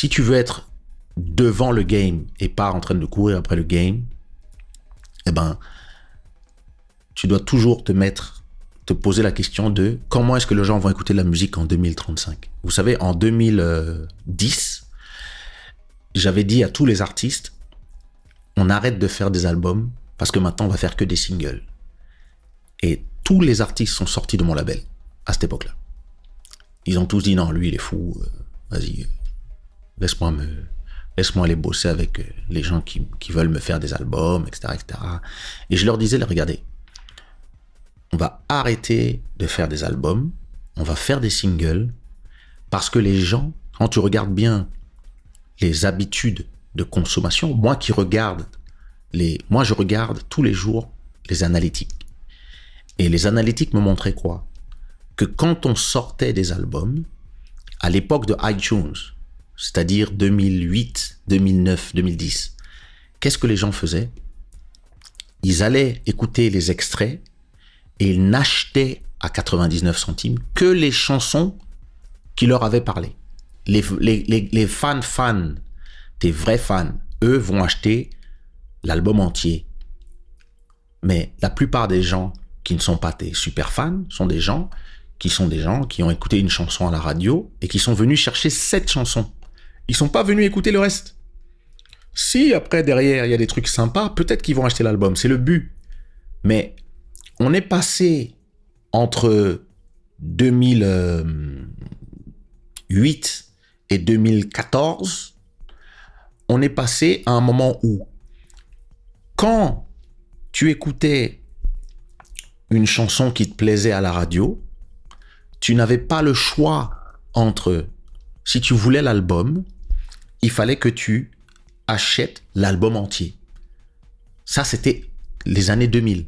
si tu veux être devant le game et pas en train de courir après le game, eh ben, tu dois toujours te poser la question de comment est-ce que les gens vont écouter la musique en 2035. Vous savez, en 2010, j'avais dit à tous les artistes, on arrête de faire des albums parce que maintenant on va faire que des singles. Et tous les artistes sont sortis de mon label à cette époque-là. Ils ont tous dit non, lui il est fou, vas-y, laisse-moi aller bosser avec les gens qui veulent me faire des albums, etc., etc. Et je leur disais, regardez, on va arrêter de faire des albums, on va faire des singles, parce que les gens, quand tu regardes bien les habitudes de consommation, moi je regarde tous les jours les analytiques. Et les analytiques me montraient quoi? Que quand on sortait des albums, à l'époque de iTunes, c'est-à-dire 2008, 2009, 2010, qu'est-ce que les gens faisaient? Ils allaient écouter les extraits et ils n'achetaient à 99 centimes que les chansons qui leur avaient parlé. Les fans, tes vrais fans, eux vont acheter l'album entier. Mais la plupart des gens qui ne sont pas tes super fans sont des gens qui ont écouté une chanson à la radio et qui sont venus chercher cette chanson. Ils sont pas venus écouter le reste. Si après derrière il y a des trucs sympas, peut-être qu'ils vont acheter l'album, c'est le but. Mais on est passé entre 2008 et 2014, on est passé à un moment où quand tu écoutais une chanson qui te plaisait à la radio, tu n'avais pas le choix entre, si tu voulais l'album, il fallait que tu achètes l'album entier. Ça, c'était les années 2000,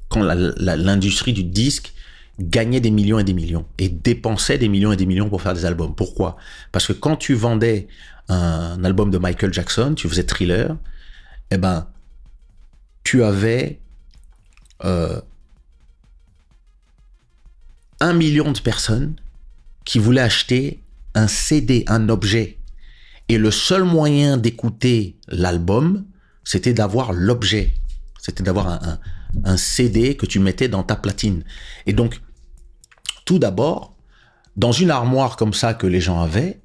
quand l'industrie du disque gagnait des millions et des millions et dépensait des millions et des millions pour faire des albums. Pourquoi? Parce que quand tu vendais un album de Michael Jackson, tu faisais Thriller, eh ben, tu avais 1 million de personnes qui voulaient acheter un CD, un objet. Et le seul moyen d'écouter l'album, c'était d'avoir l'objet. C'était d'avoir un CD que tu mettais dans ta platine. Et donc, tout d'abord, dans une armoire comme ça que les gens avaient,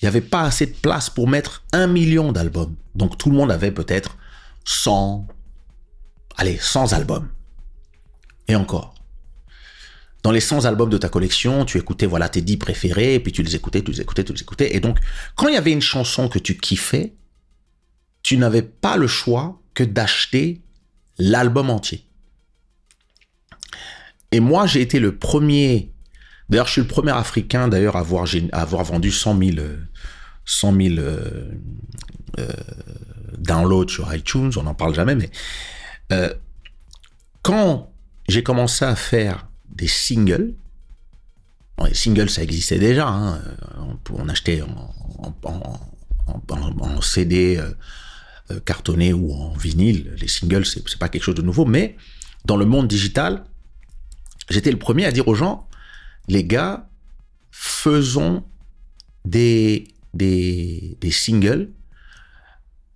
il n'y avait pas assez de place pour mettre 1 million d'albums. Donc, tout le monde avait peut-être 100 albums. Et encore. Dans les 100 albums de ta collection, tu écoutais voilà, tes 10 préférés, et puis tu les écoutais. Et donc, quand il y avait une chanson que tu kiffais, tu n'avais pas le choix que d'acheter l'album entier. Et moi, j'ai été le premier, d'ailleurs, je suis le premier Africain d'ailleurs à avoir vendu 100 000 downloads sur iTunes, on n'en parle jamais, mais quand j'ai commencé à faire des singles, bon, les singles ça existait déjà, hein, on achetait en CD cartonné ou en vinyle, les singles c'est pas quelque chose de nouveau, mais dans le monde digital, j'étais le premier à dire aux gens, les gars, faisons des singles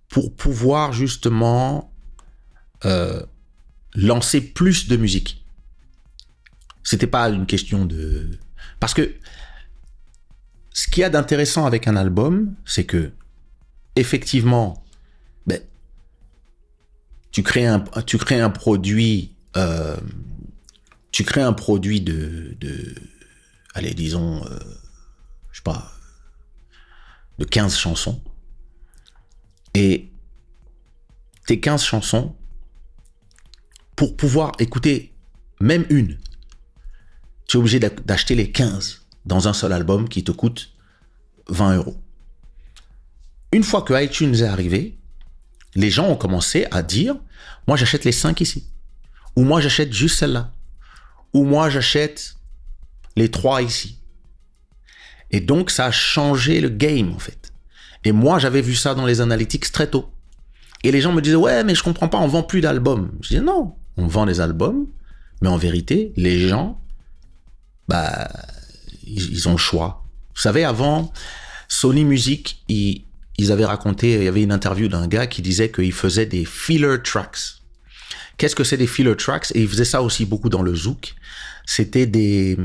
pour pouvoir justement lancer plus de musique. C'était pas une question de... Parce que ce qu'il y a d'intéressant avec un album, c'est que effectivement, tu crées un produit, allez, disons, je sais pas, de 15 chansons. Et tes 15 chansons, pour pouvoir écouter même une, tu es obligé d'acheter les 15 dans un seul album qui te coûte 20 €. Une fois que iTunes est arrivé, les gens ont commencé à dire, moi j'achète les 5 ici, ou moi j'achète juste celle-là, ou moi j'achète les 3 ici. Et donc ça a changé le game en fait. Et moi j'avais vu ça dans les analytics très tôt. Et les gens me disaient, ouais mais je comprends pas, on vend plus d'albums. Je disais, non, on vend des albums, mais en vérité, les gens, ils ont le choix. Vous savez, avant, Sony Music, ils avaient raconté, il y avait une interview d'un gars qui disait qu'il faisait des filler tracks. Qu'est-ce que c'est des filler tracks? Et il faisait ça aussi beaucoup dans le zouk. C'était des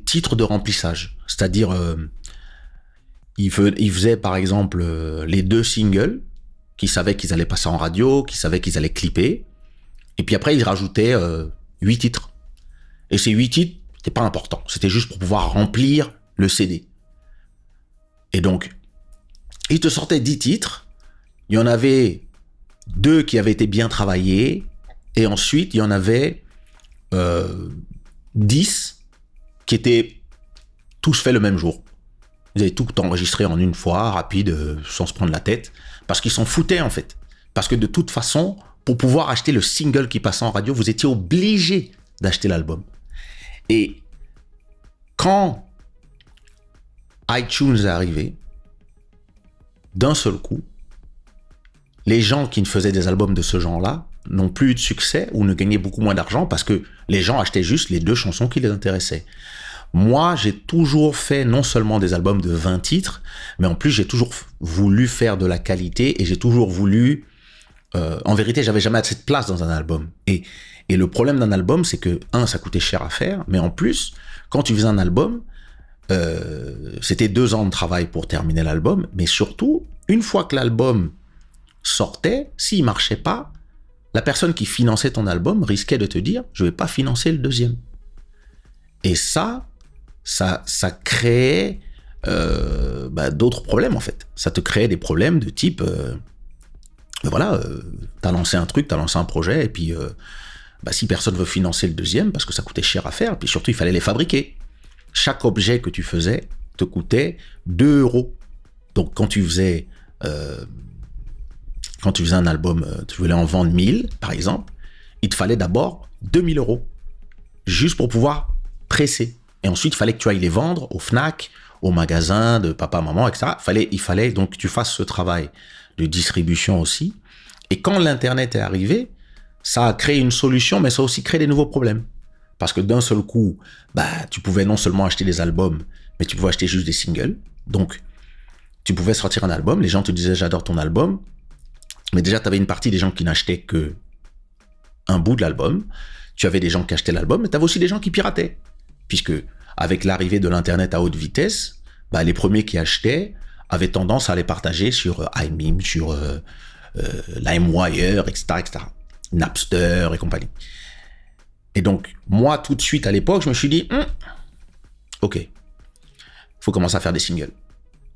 titres de remplissage. C'est-à-dire, il faisait par exemple les 2 singles qu'ils savaient qu'ils allaient passer en radio, qu'ils savaient qu'ils allaient clipper. Et puis après, il rajoutait 8 titres. Et ces 8 titres, c'était pas important. C'était juste pour pouvoir remplir le CD. Et donc, il te sortait 10 titres. Il y en avait 2 qui avaient été bien travaillés. Et ensuite, il y en avait 10 qui étaient tous faits le même jour. Ils avaient tout enregistré en une fois, rapide, sans se prendre la tête. Parce qu'ils s'en foutaient, en fait. Parce que de toute façon, pour pouvoir acheter le single qui passait en radio, vous étiez obligé d'acheter l'album. Et quand iTunes est arrivé, d'un seul coup, les gens qui faisaient des albums de ce genre-là n'ont plus eu de succès ou ne gagnaient beaucoup moins d'argent parce que les gens achetaient juste les 2 chansons qui les intéressaient. Moi, j'ai toujours fait non seulement des albums de 20 titres, mais en plus, j'ai toujours voulu faire de la qualité et j'ai toujours voulu... en vérité, j'avais jamais assez de place dans un album. Et le problème d'un album, c'est que, ça coûtait cher à faire, mais en plus, quand tu faisais un album, c'était 2 ans de travail pour terminer l'album, mais surtout, une fois que l'album sortait, s'il marchait pas, la personne qui finançait ton album risquait de te dire « je vais pas financer le 2e ». Et ça créait d'autres problèmes, en fait. Ça te créait des problèmes de type... t'as lancé un truc, t'as lancé un projet, et puis si personne veut financer le 2e, parce que ça coûtait cher à faire, puis surtout il fallait les fabriquer. Chaque objet que tu faisais te coûtait 2 €. Donc quand tu faisais un album, tu voulais en vendre 1000, par exemple, il te fallait d'abord 2000 €, juste pour pouvoir presser. Et ensuite, il fallait que tu ailles les vendre au Fnac, au magasin de papa, maman, etc. Il fallait donc que tu fasses ce travail de distribution aussi. Et quand l'Internet est arrivé, ça a créé une solution, mais ça a aussi créé des nouveaux problèmes. Parce que d'un seul coup, tu pouvais non seulement acheter des albums, mais tu pouvais acheter juste des singles. Donc, tu pouvais sortir un album, les gens te disaient « j'adore ton album », mais déjà, tu avais une partie des gens qui n'achetaient que un bout de l'album. Tu avais des gens qui achetaient l'album, mais tu avais aussi des gens qui pirataient. Puisque, avec l'arrivée de l'Internet à haute vitesse, les premiers qui achetaient avaient tendance à les partager sur iMeme, sur LimeWire, etc., etc., Napster et compagnie. Et donc, moi, tout de suite, à l'époque, je me suis dit, ok, il faut commencer à faire des singles.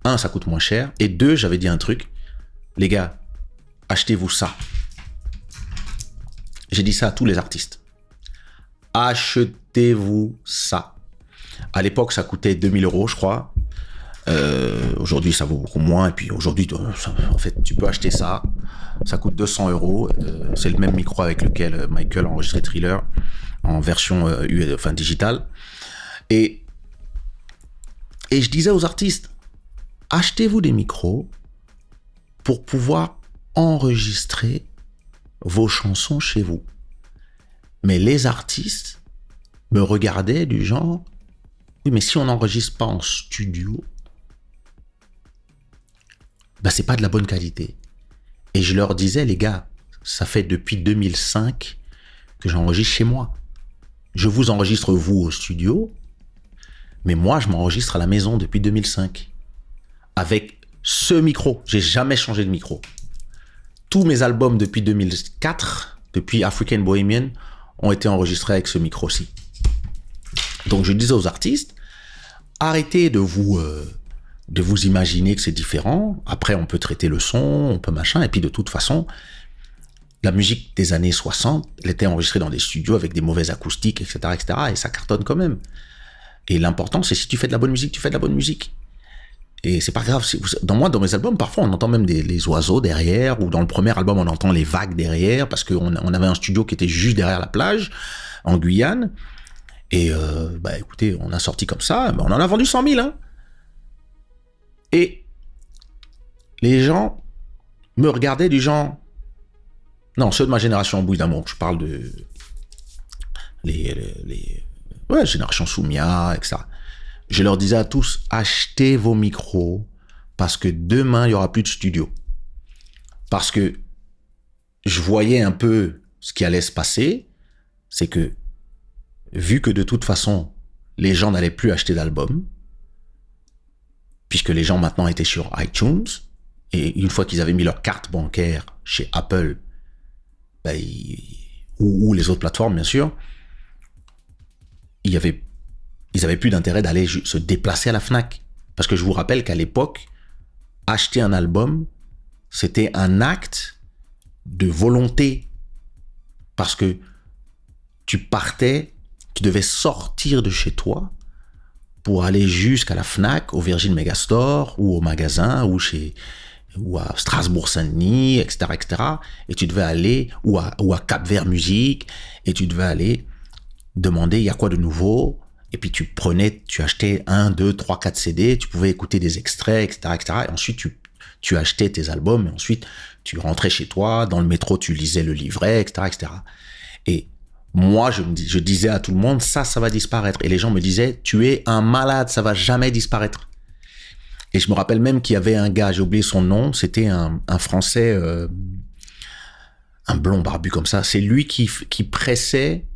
1, ça coûte moins cher. Et 2, j'avais dit un truc, les gars, achetez-vous ça. J'ai dit ça à tous les artistes. Achetez-vous ça. À l'époque, ça coûtait 2000 €, je crois. Aujourd'hui, ça vaut beaucoup moins. Et puis aujourd'hui, en fait, tu peux acheter ça. Ça coûte 200 €. C'est le même micro avec lequel Michael a enregistré Thriller en version digitale. Et je disais aux artistes, achetez-vous des micros pour pouvoir enregistrer vos chansons chez vous. Mais les artistes me regardaient du genre, oui, mais si on n'enregistre pas en studio, c'est pas de la bonne qualité. Et je leur disais, les gars, ça fait depuis 2005 que j'enregistre chez moi. Je vous enregistre vous au studio, mais moi je m'enregistre à la maison depuis 2005. Avec ce micro, j'ai jamais changé de micro. Tous mes albums depuis 2004, depuis African Bohemian, ont été enregistrés avec ce micro-ci. Donc je disais aux artistes, arrêtez de vous imaginer que c'est différent. Après, on peut traiter le son, on peut machin. Et puis de toute façon, la musique des années 60, elle était enregistrée dans des studios avec des mauvaises acoustiques, etc., etc. Et ça cartonne quand même. Et l'important, c'est si tu fais de la bonne musique, tu fais de la bonne musique. Et c'est pas grave. Dans mes albums, parfois, on entend même les oiseaux derrière, ou dans le premier album, on entend les vagues derrière, parce qu'on avait un studio qui était juste derrière la plage, en Guyane. Et écoutez, on a sorti comme ça, on en a vendu 100 000. Hein. Et les gens me regardaient du genre... Non, ceux de ma génération Bouille d'amour, je parle de... génération Soumia, etc. je leur disais à tous, achetez vos micros parce que demain, il n'y aura plus de studio. Parce que je voyais un peu ce qui allait se passer, c'est que vu que de toute façon, les gens n'allaient plus acheter d'albums, puisque les gens maintenant étaient sur iTunes, et une fois qu'ils avaient mis leur carte bancaire chez Apple, ben, ou les autres plateformes, bien sûr, ils avaient plus d'intérêt d'aller se déplacer à la Fnac. Parce que je vous rappelle qu'à l'époque, acheter un album, c'était un acte de volonté. Parce que tu devais sortir de chez toi pour aller jusqu'à la Fnac, au Virgin Megastore, ou au magasin, ou à Strasbourg-Saint-Denis, etc., etc. Et tu devais aller, ou à Cap-Vert Musique, et tu devais aller demander, il y a quoi de nouveau? Et puis tu achetais 1, 2, 3, 4 CD, tu pouvais écouter des extraits, etc., etc. Et ensuite, tu achetais tes albums, et ensuite, tu rentrais chez toi, dans le métro, tu lisais le livret, etc., etc. Et moi, je disais à tout le monde, ça va disparaître. Et les gens me disaient, tu es un malade, ça va jamais disparaître. Et je me rappelle même qu'il y avait un gars, j'ai oublié son nom, c'était un Français, un blond barbu comme ça. C'est lui qui pressait.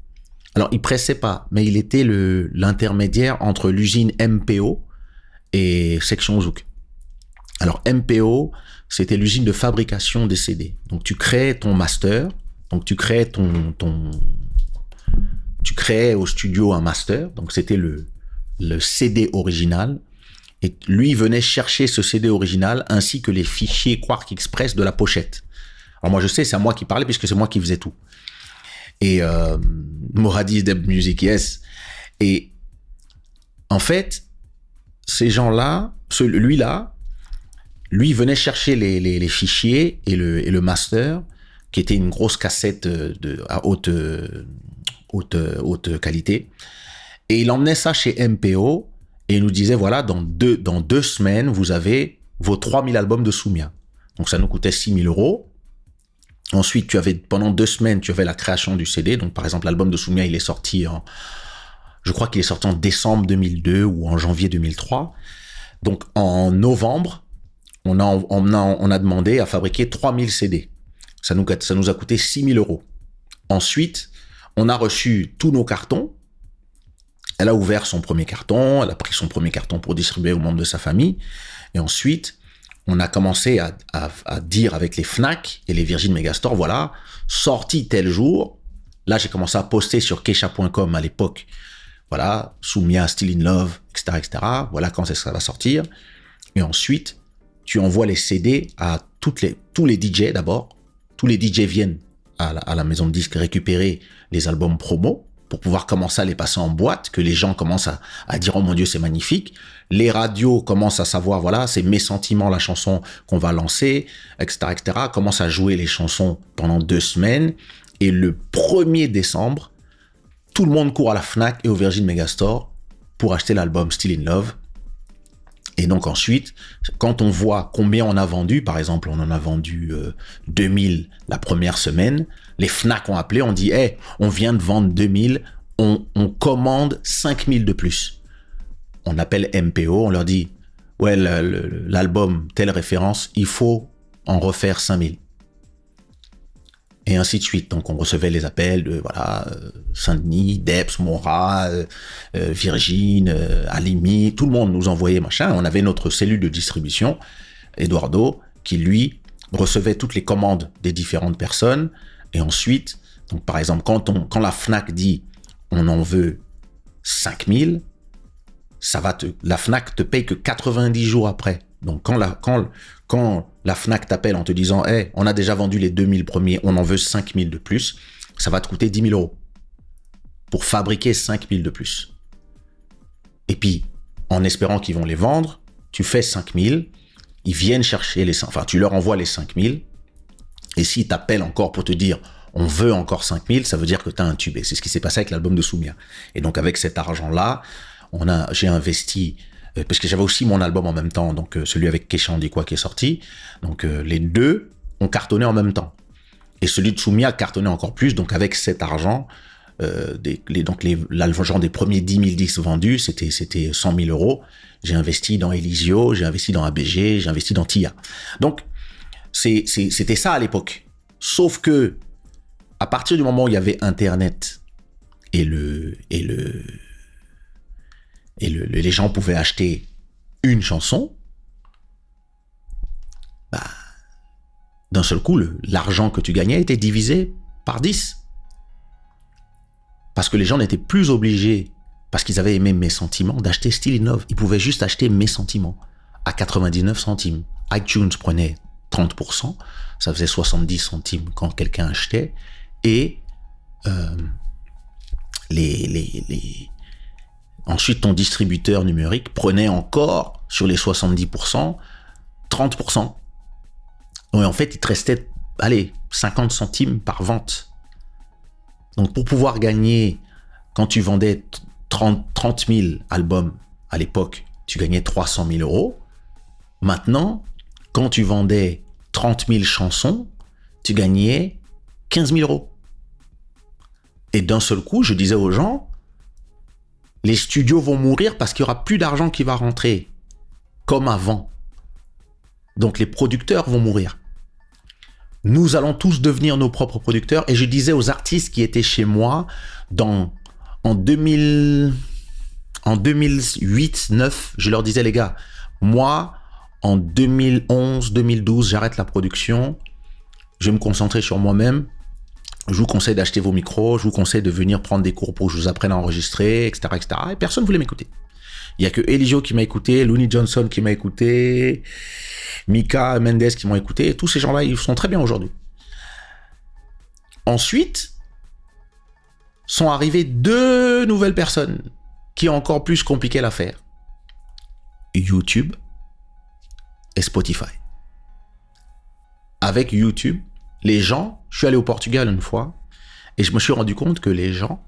Alors, il pressait pas, mais il était l'intermédiaire entre l'usine MPO et Section Zouk. Alors, MPO, c'était l'usine de fabrication des CD. Donc, tu créais ton master, donc tu créais tu créais au studio un master, donc c'était le CD original, et lui venait chercher ce CD original ainsi que les fichiers Quark Express de la pochette. Alors moi je sais, c'est à moi qui parlais puisque c'est moi qui faisais tout. Et Moradi Deb Music, yes. Et en fait, ces gens-là, lui venait chercher les fichiers et le master, qui était une grosse cassette à haute qualité. Et il emmenait ça chez MPO et il nous disait, voilà, dans deux semaines, vous avez vos 3000 albums de Soumia. Donc ça nous coûtait 6 000 €. Ensuite, pendant 2 semaines, tu avais la création du CD. Donc par exemple, l'album de Soumia, je crois qu'il est sorti en décembre 2002 ou en janvier 2003. Donc en novembre, on a demandé à fabriquer 3000 CD. Ça nous a coûté 6 000 €. Ensuite, on a reçu tous nos cartons. Elle a ouvert son premier carton, elle a pris son premier carton pour distribuer aux membres de sa famille. Et ensuite, on a commencé à dire avec les Fnac et les Virgin Megastore, voilà, sorti tel jour. Là, j'ai commencé à poster sur Kesha.com à l'époque. Voilà, Soumia, Still in Love, etc., etc. Voilà quand ça va sortir. Et ensuite, tu envoies les CD à tous les DJ d'abord. Tous les DJ viennent à la maison de disques récupérer les albums promo pour pouvoir commencer à les passer en boîte, que les gens commencent à dire « Oh mon Dieu, c'est magnifique ». Les radios commencent à savoir, voilà, c'est Mes Sentiments, la chanson qu'on va lancer, etc., etc. Commencent à jouer les chansons pendant 2 semaines. Et le 1er décembre, tout le monde court à la Fnac et au Virgin Megastore pour acheter l'album Still in Love. Et donc ensuite, quand on voit combien on a vendu, par exemple, on en a vendu 2000 la première semaine, les Fnac ont appelé, on dit hey, on vient de vendre 2000, on commande 5000 de plus. On appelle MPO, on leur dit ouais, l'album, telle référence, il faut en refaire 5000. Et ainsi de suite. Donc on recevait les appels de Saint-Denis, Debs, Mora, Virgin, Alimi, tout le monde nous envoyait machin. On avait notre cellule de distribution, Eduardo, qui lui recevait toutes les commandes des différentes personnes. Et ensuite, donc par exemple, quand la Fnac dit on en veut 5000, la Fnac te paye que 90 jours après. Donc quand la Fnac t'appelle en te disant hey, on a déjà vendu les 2000 premiers, on en veut 5000 de plus, ça va te coûter 10 000 € pour fabriquer 5000 de plus. Et puis, en espérant qu'ils vont les vendre, tu fais 5000, ils viennent chercher tu leur envoies les 5000, et s'ils t'appellent encore pour te dire on veut encore 5000, ça veut dire que tu as un tube. Et c'est ce qui s'est passé avec l'album de Soumia. Et donc avec cet argent-là, j'ai investi, parce que j'avais aussi mon album en même temps, donc celui avec Kesha On Dit Quoi qui est sorti. Donc les deux ont cartonné en même temps. Et celui de Soumia cartonnait encore plus. Donc avec cet argent, l'argent des premiers 10 000 disques vendus, c'était 100 000 euros. J'ai investi dans Elisio, j'ai investi dans ABG, j'ai investi dans TIA. Donc, c'était ça à l'époque. Sauf que, à partir du moment où il y avait Internet et les gens pouvaient acheter une chanson, bah, d'un seul coup, l'argent que tu gagnais était divisé par 10. Parce que les gens n'étaient plus obligés, parce qu'ils avaient aimé Mes Sentiments, d'acheter Still in Love. Ils pouvaient juste acheter Mes Sentiments à 99 centimes. iTunes prenait 30%, ça faisait 70 centimes quand quelqu'un achetait, et ensuite ton distributeur numérique prenait encore sur les 70%, 30%. Donc en fait, il te restait, 50 centimes par vente. Donc pour pouvoir gagner, quand tu vendais 30 000 albums à l'époque, tu gagnais 300 000 euros. Maintenant, quand tu vendais 30 000 chansons, tu gagnais 15 000 euros. Et d'un seul coup, je disais aux gens, les studios vont mourir parce qu'il n'y aura plus d'argent qui va rentrer, comme avant. Donc les producteurs vont mourir. Nous allons tous devenir nos propres producteurs. Et je disais aux artistes qui étaient chez moi en 2008-2009, je leur disais, les gars, moi, en 2011-2012, j'arrête la production. Je vais me concentrer sur moi-même. Je vous conseille d'acheter vos micros. Je vous conseille de venir prendre des cours pour que je vous apprenne à enregistrer, etc., etc. Et personne ne voulait m'écouter. Il n'y a que Eligio qui m'a écouté, Looney Johnson qui m'a écouté, Mika, Mendes qui m'ont écouté. Et tous ces gens-là, ils sont très bien aujourd'hui. Ensuite, sont arrivées 2 nouvelles personnes qui ont encore plus compliqué l'affaire. YouTube et Spotify. Avec YouTube, les gens, je suis allé au Portugal une fois et je me suis rendu compte que les gens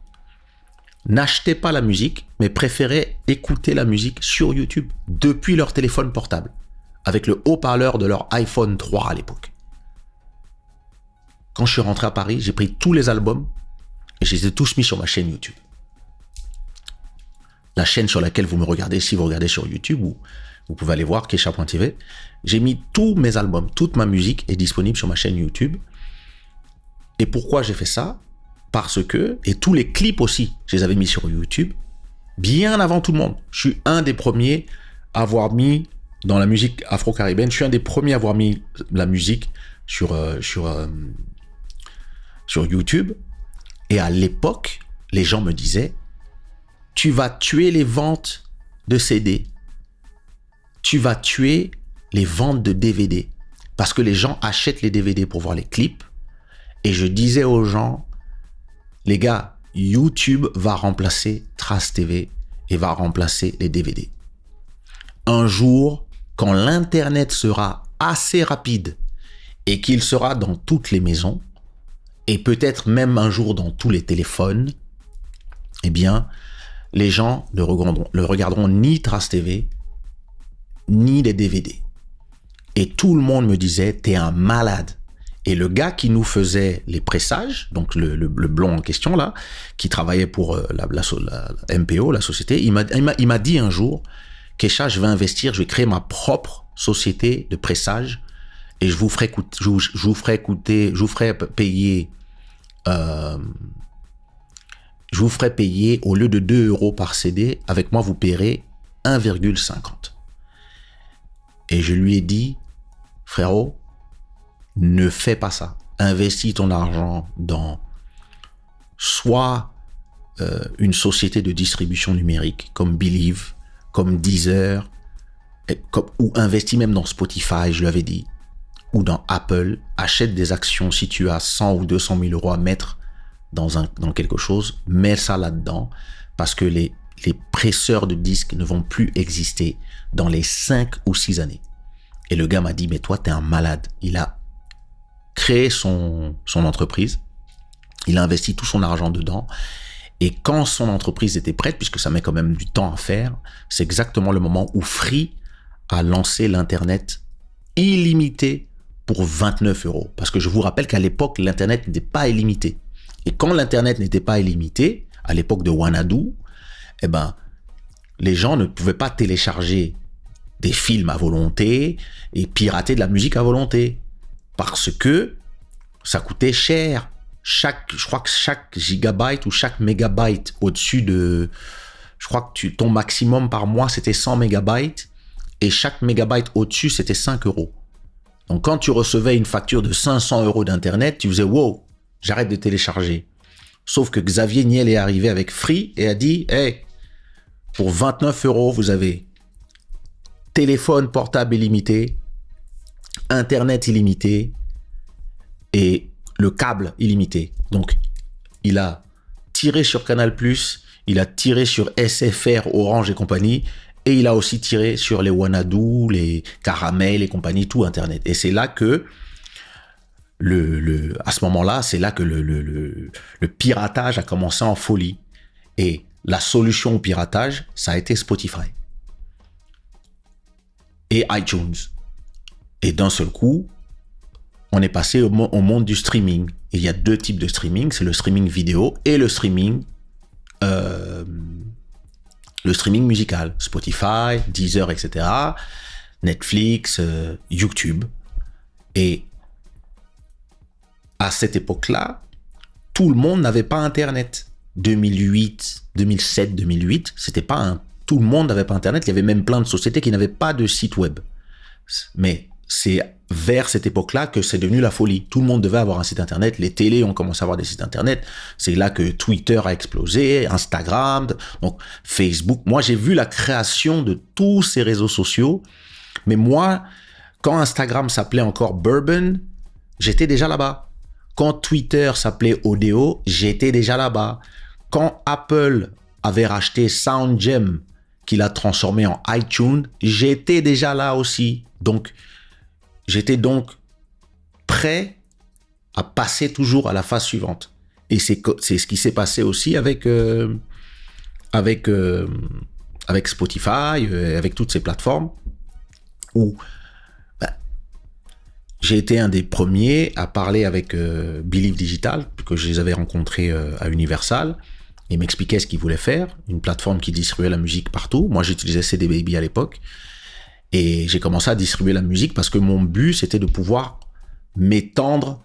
n'achetaient pas la musique, mais préféraient écouter la musique sur YouTube depuis leur téléphone portable, avec le haut-parleur de leur iPhone 3 à l'époque. Quand je suis rentré à Paris, j'ai pris tous les albums et je les ai tous mis sur ma chaîne YouTube. La chaîne sur laquelle vous me regardez, si vous regardez sur YouTube, ou vous pouvez aller voir Kesha.tv, j'ai mis tous mes albums, toute ma musique est disponible sur ma chaîne YouTube. Et pourquoi j'ai fait ça ? Parce que, et tous les clips aussi, je les avais mis sur YouTube, bien avant tout le monde. Je suis un des premiers à avoir mis, dans la musique afro-caribéenne, je suis un des premiers à avoir mis la musique sur YouTube. Et à l'époque, les gens me disaient, tu vas tuer les ventes de CD. Tu vas tuer les ventes de DVD. Parce que les gens achètent les DVD pour voir les clips. Et je disais aux gens, les gars, YouTube va remplacer Trace TV et va remplacer les DVD. Un jour, quand l'Internet sera assez rapide et qu'il sera dans toutes les maisons, et peut-être même un jour dans tous les téléphones, eh bien, les gens ne regarderont ni Trace TV, ni les DVD. Et tout le monde me disait, t'es un malade. Et le gars qui nous faisait les pressages, donc le blond en question là, qui travaillait pour la MPO, la société, il m'a dit un jour, Kesha, je vais investir, je vais créer ma propre société de pressage et je vous ferai payer au lieu de 2 euros par CD, avec moi vous paierez 1,50. Et je lui ai dit, frérot, ne fais pas ça. Investis ton argent dans soit une société de distribution numérique comme Believe, comme Deezer, ou investis même dans Spotify, je lui avais dit, ou dans Apple. Achète des actions si tu as 100 ou 200 000 euros à mettre dans quelque chose, mets ça là-dedans, parce que les presseurs de disques ne vont plus exister dans les 5 ou 6 années. Et le gars m'a dit, mais toi, t'es un malade. Il a créé son entreprise, il a investi tout son argent dedans, et quand son entreprise était prête, puisque ça met quand même du temps à faire, c'est exactement le moment où Free a lancé l'Internet illimité pour 29 euros. Parce que je vous rappelle qu'à l'époque, l'Internet n'était pas illimité. Et quand l'Internet n'était pas illimité, à l'époque de Wanadu, eh ben, les gens ne pouvaient pas télécharger des films à volonté et pirater de la musique à volonté. Parce que ça coûtait cher. Je crois que chaque gigabyte ou chaque mégabyte au-dessus de... Je crois que ton maximum par mois, c'était 100 mégabytes. Et chaque mégabyte au-dessus, c'était 5 euros. Donc, quand tu recevais une facture de 500 euros d'Internet, tu faisais « Wow, j'arrête de télécharger ». Sauf que Xavier Niel est arrivé avec Free et a dit « Hey, pour 29 euros, vous avez téléphone portable illimité, Internet illimité et le câble illimité. » Donc, il a tiré sur Canal+, il a tiré sur SFR, Orange et compagnie, et il a aussi tiré sur les Wanadu, les Caramel et compagnie, tout Internet. Et c'est là que, à ce moment-là, c'est là que le piratage a commencé en folie. Et la solution au piratage, ça a été Spotify et iTunes. Et d'un seul coup, on est passé au monde du streaming. Et il y a deux types de streaming, c'est le streaming vidéo et le streaming musical. Spotify, Deezer, etc. Netflix, YouTube. Et à cette époque-là, tout le monde n'avait pas Internet. 2008, 2007, 2008, c'était pas tout le monde n'avait pas Internet. Il y avait même plein de sociétés qui n'avaient pas de site web. Mais c'est vers cette époque-là que c'est devenu la folie. Tout le monde devait avoir un site Internet. Les télés ont commencé à avoir des sites Internet. C'est là que Twitter a explosé, Instagram, donc Facebook. Moi, j'ai vu la création de tous ces réseaux sociaux. Mais moi, quand Instagram s'appelait encore Bourbon, j'étais déjà là-bas. Quand Twitter s'appelait Odeo, j'étais déjà là-bas. Quand Apple avait racheté SoundJam, qu'il a transformé en iTunes, j'étais déjà là aussi. Donc, j'étais donc prêt à passer toujours à la phase suivante. Et c'est ce qui s'est passé aussi avec Spotify, avec toutes ces plateformes, où j'ai été un des premiers à parler avec Believe Digital, que je les avais rencontrés à Universal. Ils m'expliquaient ce qu'ils voulaient faire, une plateforme qui distribuait la musique partout. Moi, j'utilisais CD Baby à l'époque. Et j'ai commencé à distribuer la musique parce que mon but, c'était de pouvoir m'étendre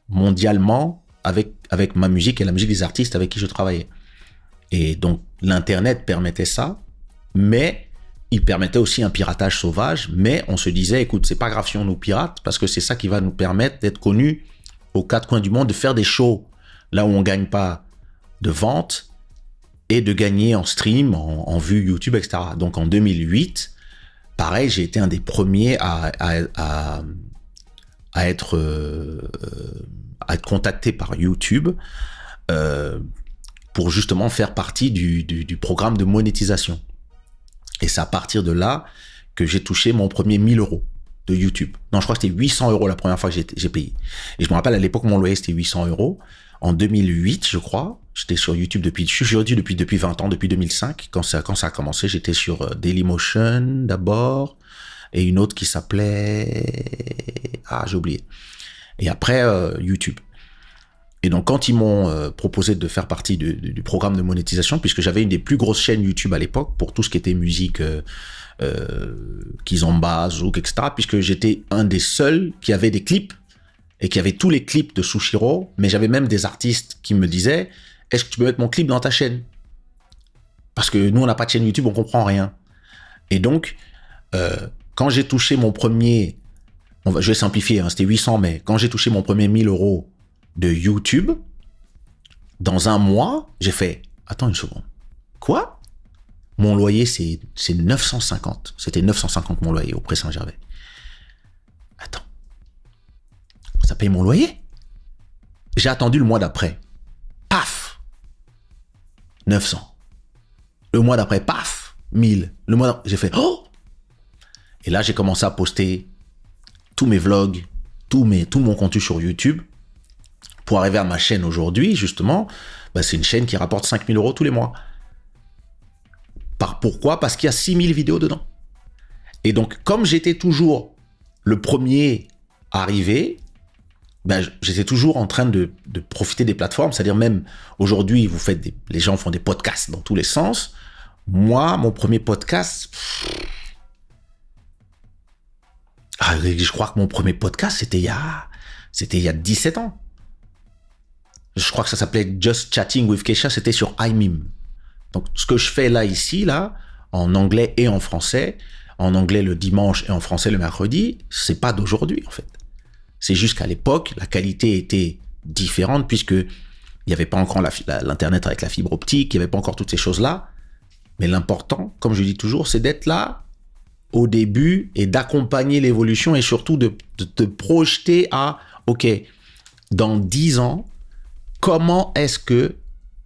mondialement avec ma musique et la musique des artistes avec qui je travaillais. Et donc, l'Internet permettait ça, mais il permettait aussi un piratage sauvage. Mais on se disait, écoute, c'est pas grave si on nous pirate, parce que c'est ça qui va nous permettre d'être connus aux quatre coins du monde, de faire des shows là où on gagne pas de vente et de gagner en stream, en vue YouTube, etc. Donc, en 2008, pareil, j'ai été un des premiers à être contacté par YouTube pour justement faire partie du programme de monétisation. Et c'est à partir de là que j'ai touché mon premier 1000 euros de YouTube. Non, je crois que c'était 800 euros la première fois que j'ai payé. Et je me rappelle, à l'époque, mon loyer, c'était 800 euros. En 2008, je crois, j'étais sur YouTube je suis sur YouTube depuis 20 ans, depuis 2005. Quand ça a commencé, j'étais sur Dailymotion d'abord, et une autre qui s'appelait... Ah, j'ai oublié. Et après, YouTube. Et donc, quand ils m'ont proposé de faire partie du programme de monétisation, puisque j'avais une des plus grosses chaînes YouTube à l'époque, pour tout ce qui était musique, Kizomba, Zouk, etc., puisque j'étais un des seuls qui avait des clips, et qui avait tous les clips de Sushiro, mais j'avais même des artistes qui me disaient « Est-ce que tu peux mettre mon clip dans ta chaîne ?» Parce que nous, on n'a pas de chaîne YouTube, on comprend rien. Et donc, quand j'ai touché mon premier... je vais simplifier, c'était 800, mais quand j'ai touché mon premier 1000 euros de YouTube, dans un mois, j'ai fait « Attends une seconde. Quoi ? Mon loyer, c'est 950. C'était 950 mon loyer au Pré Saint-Gervais. Attends. Ça paye mon loyer. J'ai attendu le mois d'après. Paf 900. Le mois d'après, paf 1000. Le mois d'après, j'ai fait oh. Et là, j'ai commencé à poster tous mes vlogs, tout mon contenu sur YouTube pour arriver à ma chaîne aujourd'hui, justement. C'est une chaîne qui rapporte 5000 euros tous les mois. Pourquoi ? Parce qu'il y a 6000 vidéos dedans. Et donc, comme j'étais toujours le premier arrivé, j'étais toujours en train de profiter des plateformes. C'est-à-dire même aujourd'hui, les gens font des podcasts dans tous les sens. Moi, mon premier podcast, je crois que mon premier podcast, c'était il y a 17 ans. Je crois que ça s'appelait Just Chatting with Kesha, c'était sur iMeme. Donc, ce que je fais ici, en anglais et en français, en anglais le dimanche et en français le mercredi, c'est pas d'aujourd'hui, en fait. C'est juste qu'à l'époque, la qualité était différente puisque il n'y avait pas encore l'Internet avec la fibre optique, il n'y avait pas encore toutes ces choses-là. Mais l'important, comme je dis toujours, c'est d'être là au début et d'accompagner l'évolution et surtout de te projeter à, OK, dans 10 ans, comment est-ce que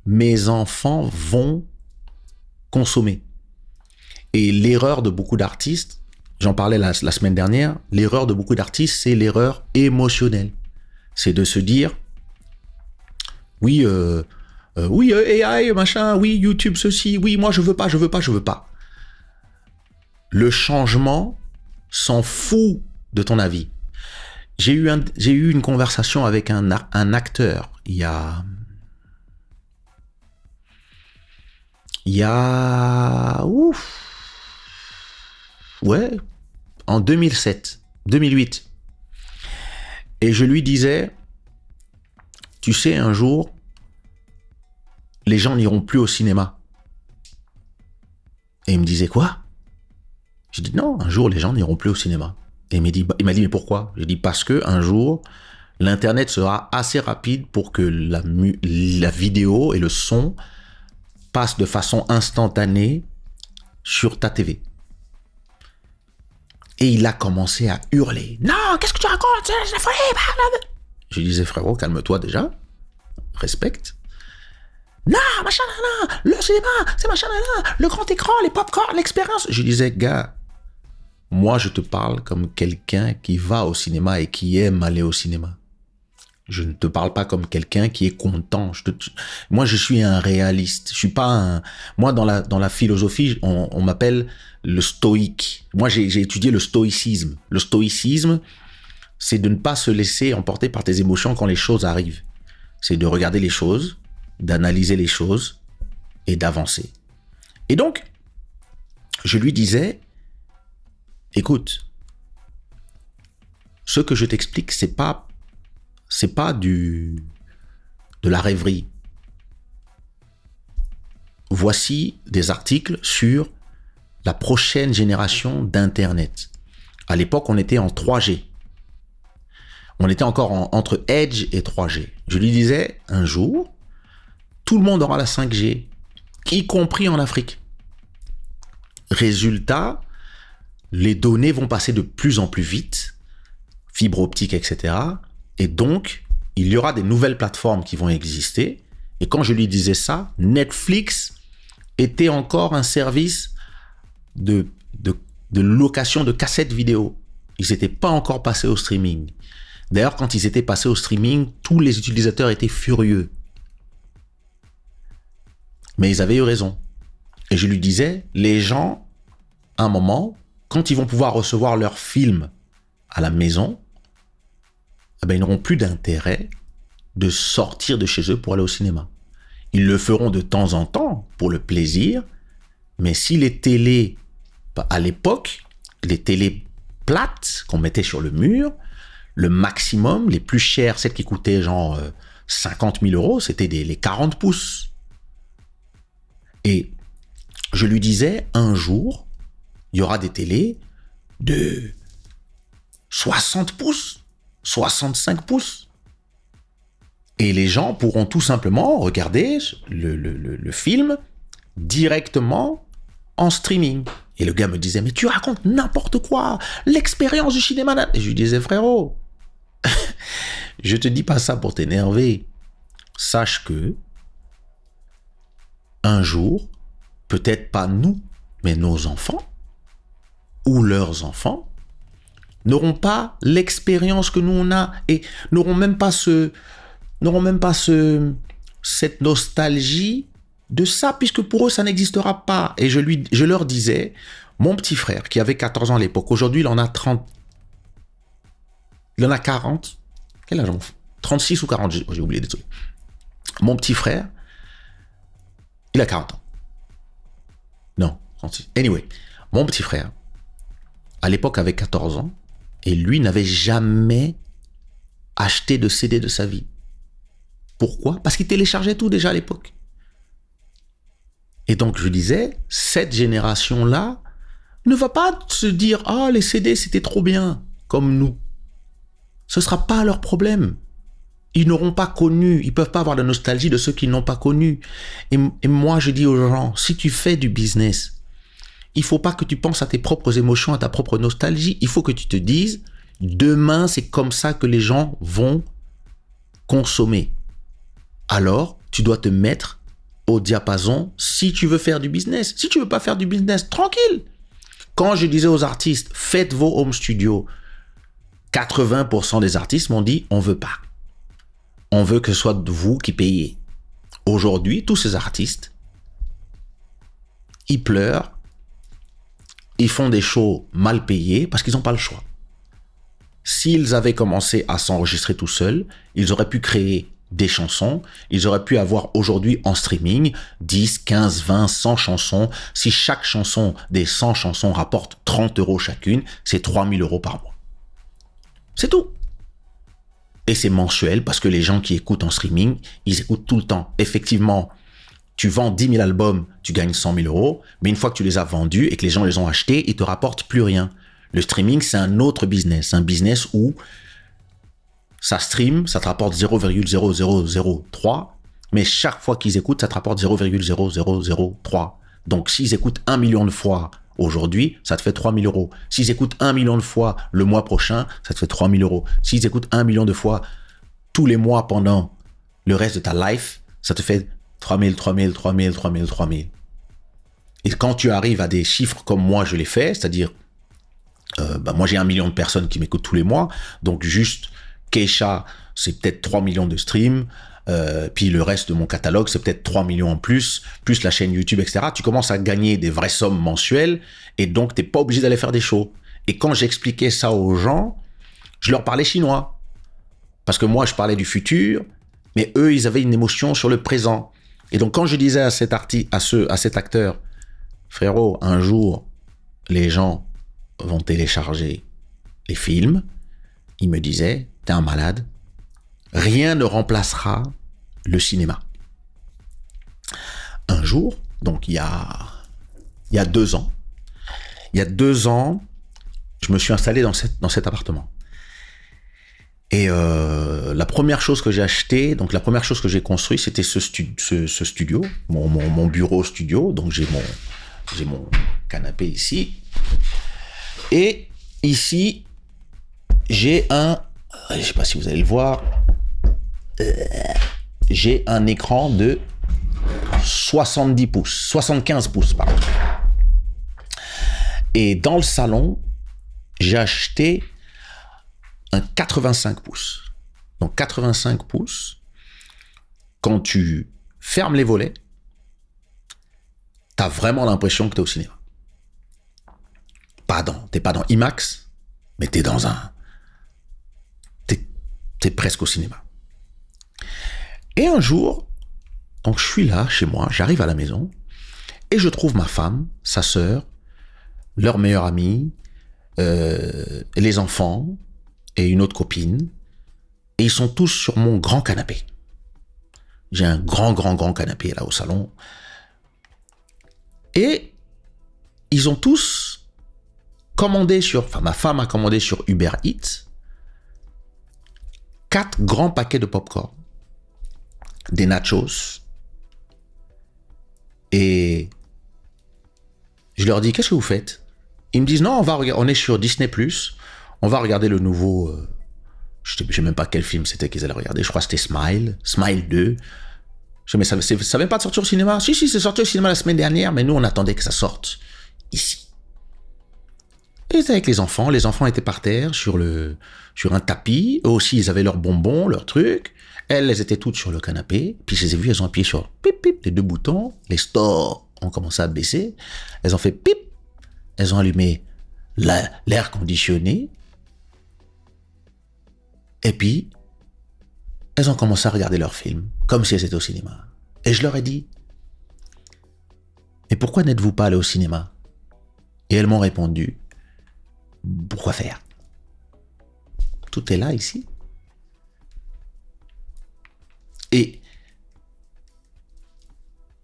mes enfants vont consommer? Et l'erreur de beaucoup d'artistes, j'en parlais la semaine dernière, l'erreur de beaucoup d'artistes, c'est l'erreur émotionnelle. C'est de se dire, oui, AI, machin, oui, YouTube, ceci, oui, moi je veux pas. Le changement s'en fout de ton avis. J'ai eu une conversation avec un acteur il y a en 2008. Et je lui disais, tu sais, un jour, les gens n'iront plus au cinéma. Et il me disait, quoi? Je dis, non, un jour, les gens n'iront plus au cinéma. Et il m'a dit, mais pourquoi? J'ai dit, parce que un jour, l'Internet sera assez rapide pour que la vidéo et le son passent de façon instantanée sur ta TV. Et il a commencé à hurler. Non, qu'est-ce que tu racontes? C'est la folie. Je lui disais, frérot, calme-toi déjà. Respecte. Non, machin, le cinéma, c'est machin, le grand écran, les pop-corn, l'expérience. Je lui disais, gars, moi, je te parle comme quelqu'un qui va au cinéma et qui aime aller au cinéma. Je ne te parle pas comme quelqu'un qui est content. Moi, je suis un réaliste. Je suis pas moi, dans la philosophie, on m'appelle le stoïque. Moi, j'ai étudié le stoïcisme. Le stoïcisme, c'est de ne pas se laisser emporter par tes émotions quand les choses arrivent. C'est de regarder les choses, d'analyser les choses et d'avancer. Et donc, je lui disais, écoute, ce que je t'explique, c'est pas de la rêverie. Voici des articles sur la prochaine génération d'Internet. À l'époque, on était en 3G. On était encore entre Edge et 3G. Je lui disais, un jour, tout le monde aura la 5G, y compris en Afrique. Résultat, les données vont passer de plus en plus vite, fibre optique, etc. Et donc, il y aura des nouvelles plateformes qui vont exister. Et quand je lui disais ça, Netflix était encore un service de location de cassettes vidéo. Ils n'étaient pas encore passés au streaming. D'ailleurs, quand ils étaient passés au streaming, tous les utilisateurs étaient furieux. Mais ils avaient eu raison. Et je lui disais, les gens, à un moment, quand ils vont pouvoir recevoir leurs films à la maison, ils n'auront plus d'intérêt de sortir de chez eux pour aller au cinéma. Ils le feront de temps en temps pour le plaisir, mais si les télés, à l'époque, les télés plates qu'on mettait sur le mur, le maximum, les plus chères, celles qui coûtaient genre 50 000 euros, c'était les 40 pouces. Et je lui disais, un jour, il y aura des télés de 60 pouces, 65 pouces. Et les gens pourront tout simplement regarder le film directement en streaming. Et le gars me disait, mais tu racontes n'importe quoi, l'expérience du cinéma. Et je lui disais, frérot, je te dis pas ça pour t'énerver. Sache que un jour, peut-être pas nous, mais nos enfants ou leurs enfants n'auront pas l'expérience que nous on a et n'auront même pas cette nostalgie de ça, puisque pour eux, ça n'existera pas. Et je leur disais, mon petit frère, qui avait 14 ans à l'époque, aujourd'hui, il en a 30, il en a 40, Quel âge 36 ou 40, j'ai oublié, désolé. Mon petit frère, il a 40 ans. Non, 36. Anyway, mon petit frère, à l'époque, avait 14 ans, et lui n'avait jamais acheté de CD de sa vie. Pourquoi? Parce qu'il téléchargeait tout déjà à l'époque. Et donc, je disais, cette génération-là ne va pas se dire « Ah, les CD, c'était trop bien », comme nous. Ce ne sera pas leur problème. Ils n'auront pas connu, ils ne peuvent pas avoir la nostalgie de ceux qui n'ont pas connu. Et moi, je dis aux gens, si tu fais du business, il ne faut pas que tu penses à tes propres émotions, à ta propre nostalgie. Il faut que tu te dises, demain, c'est comme ça que les gens vont consommer. Alors, tu dois te mettre au diapason si tu veux faire du business. Si tu ne veux pas faire du business, tranquille. Quand je disais aux artistes, faites vos home studios, 80% des artistes m'ont dit, on ne veut pas. On veut que ce soit vous qui payez. Aujourd'hui, tous ces artistes, ils pleurent, ils font des shows mal payés parce qu'ils n'ont pas le choix. S'ils avaient commencé à s'enregistrer tout seuls, ils auraient pu créer des chansons, ils auraient pu avoir aujourd'hui en streaming 10, 15, 20, 100 chansons. Si chaque chanson des 100 chansons rapporte 30 € chacune, c'est 3 000 € par mois. C'est tout. Et c'est mensuel parce que les gens qui écoutent en streaming, ils écoutent tout le temps. Effectivement, tu vends 10 000 albums, tu gagnes 100 000 €, mais une fois que tu les as vendus et que les gens les ont achetés, ils te rapportent plus rien. Le streaming, c'est un autre business. Un business où ça stream, ça te rapporte 0,0003, mais chaque fois qu'ils écoutent, ça te rapporte 0,0003. Donc, s'ils écoutent 1 million de fois aujourd'hui, ça te fait 3 000 €. S'ils écoutent 1 million de fois le mois prochain, ça te fait 3 000 €. S'ils écoutent 1 million de fois tous les mois pendant le reste de ta life, ça te fait 3 000, 3 000, 3 000, 3 000, 3 000. Et quand tu arrives à des chiffres comme moi je l'ai fait, c'est-à-dire, moi j'ai 1 million de personnes qui m'écoutent tous les mois, donc juste Keisha, c'est peut-être 3 millions de streams, puis le reste de mon catalogue, c'est peut-être 3 millions en plus la chaîne YouTube, etc. Tu commences à gagner des vraies sommes mensuelles, et donc tu n'es pas obligé d'aller faire des shows. Et quand j'expliquais ça aux gens, je leur parlais chinois. Parce que moi, je parlais du futur, mais eux, ils avaient une émotion sur le présent. Et donc, quand je disais à cet acteur, frérot, un jour, les gens vont télécharger les films, il me disait, t'es un malade, rien ne remplacera le cinéma. Un jour, donc il y a 2 ans, je me suis installé dans cet appartement. Et la première chose que j'ai acheté, donc la première chose que j'ai construit, c'était ce studio, mon bureau studio. Donc j'ai mon canapé ici. Et ici, j'ai je ne sais pas si vous allez le voir, j'ai un écran de 75 pouces, pardon. Et dans le salon, j'ai acheté un 85 pouces. Donc 85 pouces, quand tu fermes les volets, tu as vraiment l'impression que tu es au cinéma. T'es pas dans IMAX, mais t'es presque au cinéma. Et un jour, donc je suis là, chez moi, j'arrive à la maison, et je trouve ma femme, sa sœur, leur meilleure amie, les enfants, et une autre copine, et ils sont tous sur mon grand canapé. J'ai un grand canapé là au salon. Et ils ont tous commandé ma femme a commandé sur Uber Eats 4 grands paquets de popcorn, des nachos, et je leur dis, qu'est-ce que vous faites? Ils me disent, non, on est sur Disney+, on va regarder le nouveau, je ne sais même pas quel film c'était qu'ils allaient regarder, je crois que c'était Smile 2. Mais ça ne vient pas de sortir au cinéma? Si, c'est sorti au cinéma la semaine dernière, mais nous, on attendait que ça sorte ici. Et c'était avec les enfants étaient par terre sur un tapis, eux aussi, ils avaient leurs bonbons, leurs trucs, elles étaient toutes sur le canapé, puis je les ai vues, elles ont appuyé sur pip, les 2 boutons, les stores ont commencé à baisser, elles ont fait pip, elles ont allumé l'air conditionné, et puis elles ont commencé à regarder leurs films comme si elles étaient au cinéma. Et je leur ai dit, mais pourquoi n'êtes-vous pas allé au cinéma? Et elles m'ont répondu, pourquoi faire? Tout est là, ici. Et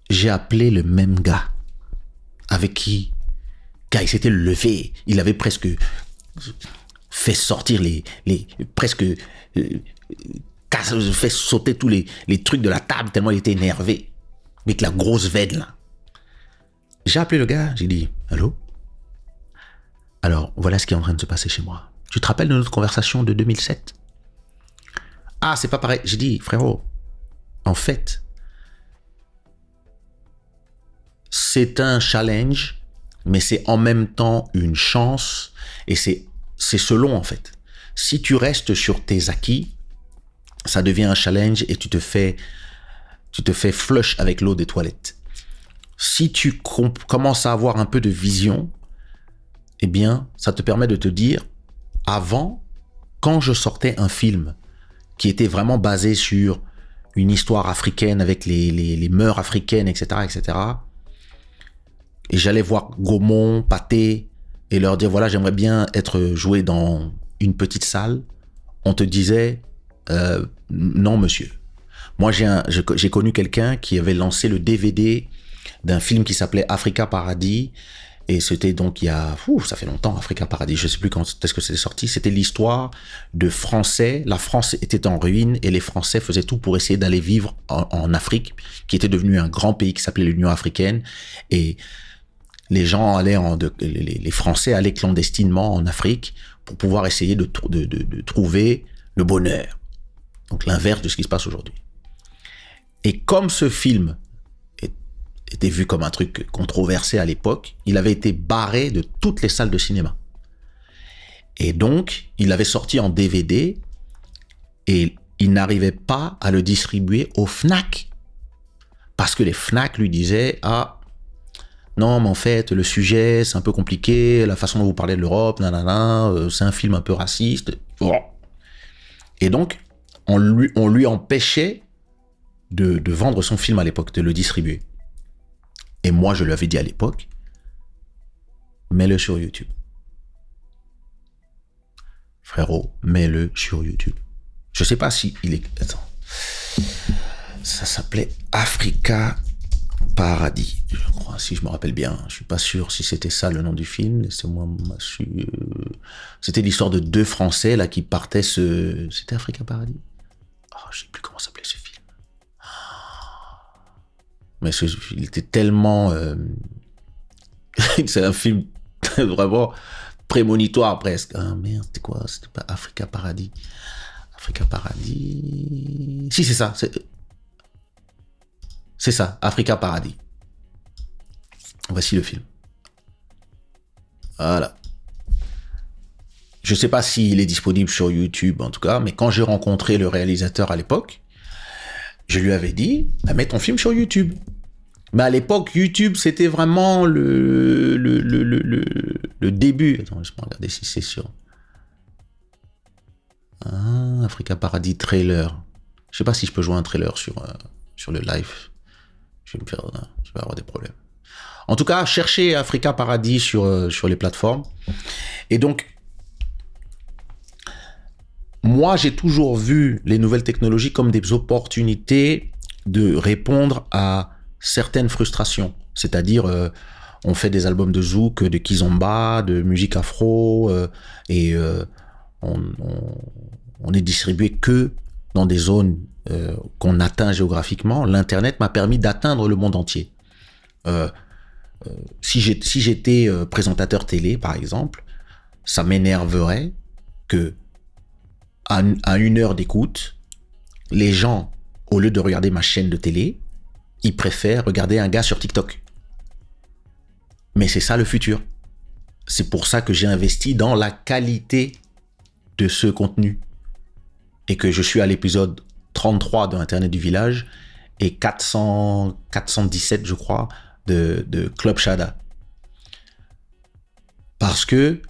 j'ai appelé le même gars avec qui, car il s'était levé, il avait presque fait sortir presque fait sauter tous les trucs de la table tellement il était énervé, avec la grosse veine là. J'ai appelé le gars, j'ai dit, allô? Alors, voilà ce qui est en train de se passer chez moi. Tu te rappelles de notre conversation de 2007? Ah, c'est pas pareil. J'ai dit, frérot, en fait, c'est un challenge, mais c'est en même temps une chance, et c'est selon, en fait. Si tu restes sur tes acquis, ça devient un challenge et tu te fais flush avec l'eau des toilettes. Si tu commences à avoir un peu de vision, eh bien, ça te permet de te dire, avant, quand je sortais un film qui était vraiment basé sur une histoire africaine avec les mœurs africaines, etc., etc., et j'allais voir Gaumont, Pathé, et leur dire, voilà, j'aimerais bien être joué dans une petite salle, on te disait, non, monsieur. Moi, j'ai connu quelqu'un qui avait lancé le DVD d'un film qui s'appelait Africa Paradis, et c'était donc il y a, ça fait longtemps, Africa Paradis, je sais plus quand est-ce que c'était sorti, c'était l'histoire de Français, la France était en ruine, et les Français faisaient tout pour essayer d'aller vivre en Afrique, qui était devenu un grand pays qui s'appelait l'Union africaine, et les gens allaient les Français allaient clandestinement en Afrique pour pouvoir essayer de trouver le bonheur. Donc l'inverse de ce qui se passe aujourd'hui. Et comme ce film était vu comme un truc controversé à l'époque, il avait été barré de toutes les salles de cinéma. Et donc, il avait sorti en DVD et il n'arrivait pas à le distribuer au Fnac. Parce que les Fnac lui disaient, ah, non, mais en fait, le sujet, c'est un peu compliqué, la façon dont vous parlez de l'Europe, nanana, c'est un film un peu raciste. Et donc, on lui empêchait de vendre son film à l'époque, de le distribuer. Et moi, je lui avais dit à l'époque, mets-le sur YouTube. Frérot, mets-le sur YouTube. Je sais pas si il est... Attends. Ça s'appelait Africa Paradis, je crois, si je me rappelle bien. Je suis pas sûr si c'était ça le nom du film. Laissez-moi m'assurer. C'était l'histoire de deux Français là qui partaient C'était Africa Paradis? Oh, je sais plus comment s'appelait ce film. Mais il était tellement... c'est un film vraiment prémonitoire presque. Ah merde, c'était quoi? C'était pas Africa Paradis. Africa Paradis... Si, c'est ça. C'est ça, Africa Paradis. Voici le film. Voilà. Je sais pas s'il est disponible sur YouTube en tout cas, mais quand j'ai rencontré le réalisateur à l'époque, je lui avais dit, mets ton film sur YouTube. Mais à l'époque, YouTube, c'était vraiment le début. Attends, je vais regarder si c'est sur... Ah, Africa Paradis trailer. Je sais pas si je peux jouer un trailer sur le live. Je vais avoir des problèmes. En tout cas, cherchez Africa Paradis sur les plateformes. Et donc, moi, j'ai toujours vu les nouvelles technologies comme des opportunités de répondre à certaines frustrations. C'est-à-dire, on fait des albums de zouk, de kizomba, de musique afro, et on est distribué que dans des zones qu'on atteint géographiquement. L'Internet m'a permis d'atteindre le monde entier. Si j'étais présentateur télé, par exemple, ça m'énerverait que à 1 heure d'écoute, les gens, au lieu de regarder ma chaîne de télé, ils préfèrent regarder un gars sur TikTok. Mais c'est ça le futur. C'est pour ça que j'ai investi dans la qualité de ce contenu. Et que je suis à l'épisode 33 de Internet du Village et 417, je crois, de Club Shada. Parce que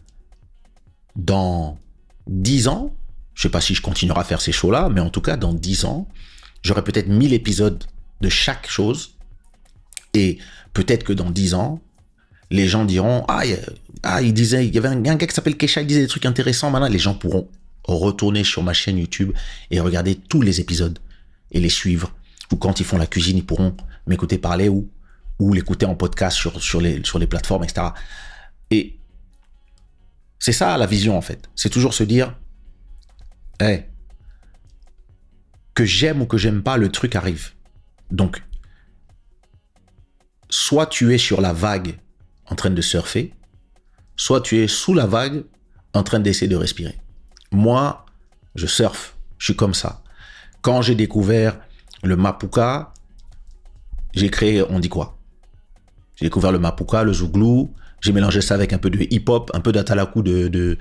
dans 10 ans, Je sais pas si je continuerai à faire ces shows-là, mais en tout cas, dans 10 ans, j'aurai peut-être 1000 épisodes de chaque chose. Et peut-être que dans 10 ans, les gens diront, il disait, il y avait un gars qui s'appelle Kesha, il disait des trucs intéressants. Maintenant, les gens pourront retourner sur ma chaîne YouTube et regarder tous les épisodes et les suivre. Ou quand ils font la cuisine, ils pourront m'écouter parler ou l'écouter en podcast sur les plateformes, etc. Et c'est ça la vision, en fait. C'est toujours se dire, que j'aime ou que j'aime pas, le truc arrive. Donc, soit tu es sur la vague en train de surfer, soit tu es sous la vague en train d'essayer de respirer. Moi, je surfe, je suis comme ça. Quand j'ai découvert le Mapuka, j'ai créé, on dit quoi? J'ai découvert le Mapuka, le Zouglou, j'ai mélangé ça avec un peu de hip-hop, un peu d'Atalakou de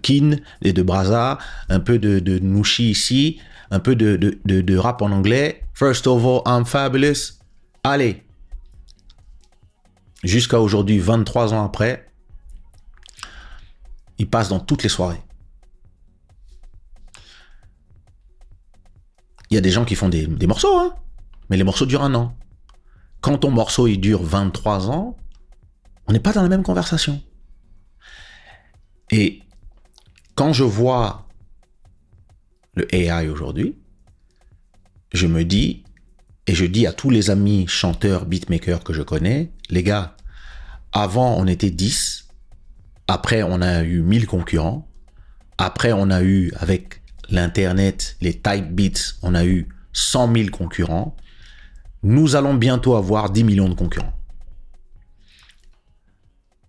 Kin et de Braza, un peu de Nushi ici, un peu de rap en anglais. First of all, I'm fabulous. Allez. Jusqu'à aujourd'hui, 23 ans après, il passe dans toutes les soirées. Il y a des gens qui font des morceaux, hein, mais les morceaux durent 1 an. Quand ton morceau il dure 23 ans, on n'est pas dans la même conversation. Et quand je vois le AI aujourd'hui, je me dis, et je dis à tous les amis chanteurs, beatmakers que je connais, les gars, avant on était 10, après on a eu 1000 concurrents, après on a eu, avec l'internet, les type beats, on a eu 100 000 concurrents, nous allons bientôt avoir 10 millions de concurrents.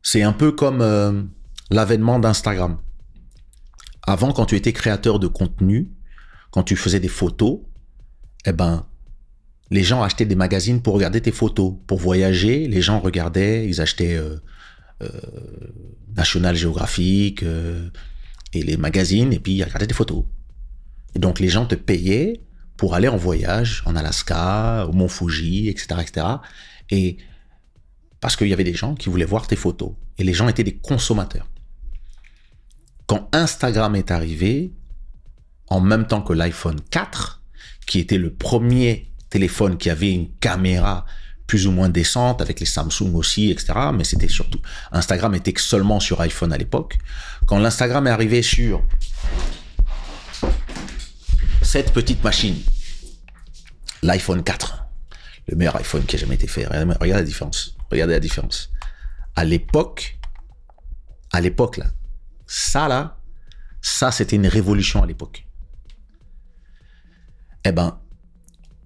C'est un peu comme l'avènement d'Instagram. Avant, quand tu étais créateur de contenu, quand tu faisais des photos, les gens achetaient des magazines pour regarder tes photos. Pour voyager, les gens regardaient, ils achetaient National Geographic et les magazines, et puis ils regardaient tes photos. Et donc, les gens te payaient pour aller en voyage, en Alaska, au Mont Fuji, etc., etc. Et parce qu'il y avait des gens qui voulaient voir tes photos. Et les gens étaient des consommateurs. Quand Instagram est arrivé, en même temps que l'iPhone 4, qui était le premier téléphone qui avait une caméra plus ou moins décente, avec les Samsung aussi, etc. Mais c'était surtout... Instagram était seulement sur iPhone à l'époque. Quand l'Instagram est arrivé sur cette petite machine, l'iPhone 4, le meilleur iPhone qui a jamais été fait. Regardez la différence. Regardez la différence. À l'époque, là, ça, c'était une révolution à l'époque.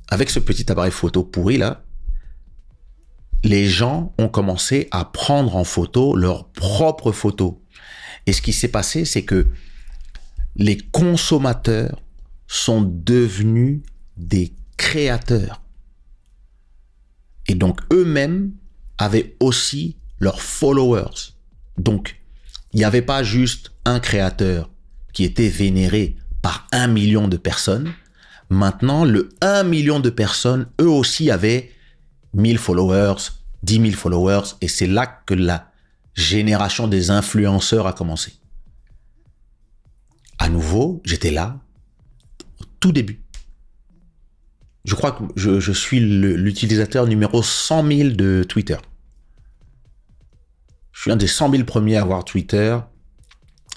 Avec ce petit appareil photo pourri, là, les gens ont commencé à prendre en photo leurs propres photos. Et ce qui s'est passé, c'est que les consommateurs sont devenus des créateurs. Et donc, eux-mêmes avaient aussi leurs followers. Donc, il n'y avait pas juste un créateur qui était vénéré par 1 million de personnes. Maintenant, le 1 million de personnes, eux aussi avaient 1000 followers, 10 000 followers. Et c'est là que la génération des influenceurs a commencé. À nouveau, j'étais là, au tout début. Je crois que je suis l'utilisateur numéro 100 000 de Twitter. Je suis un des 100 000 premiers à avoir Twitter.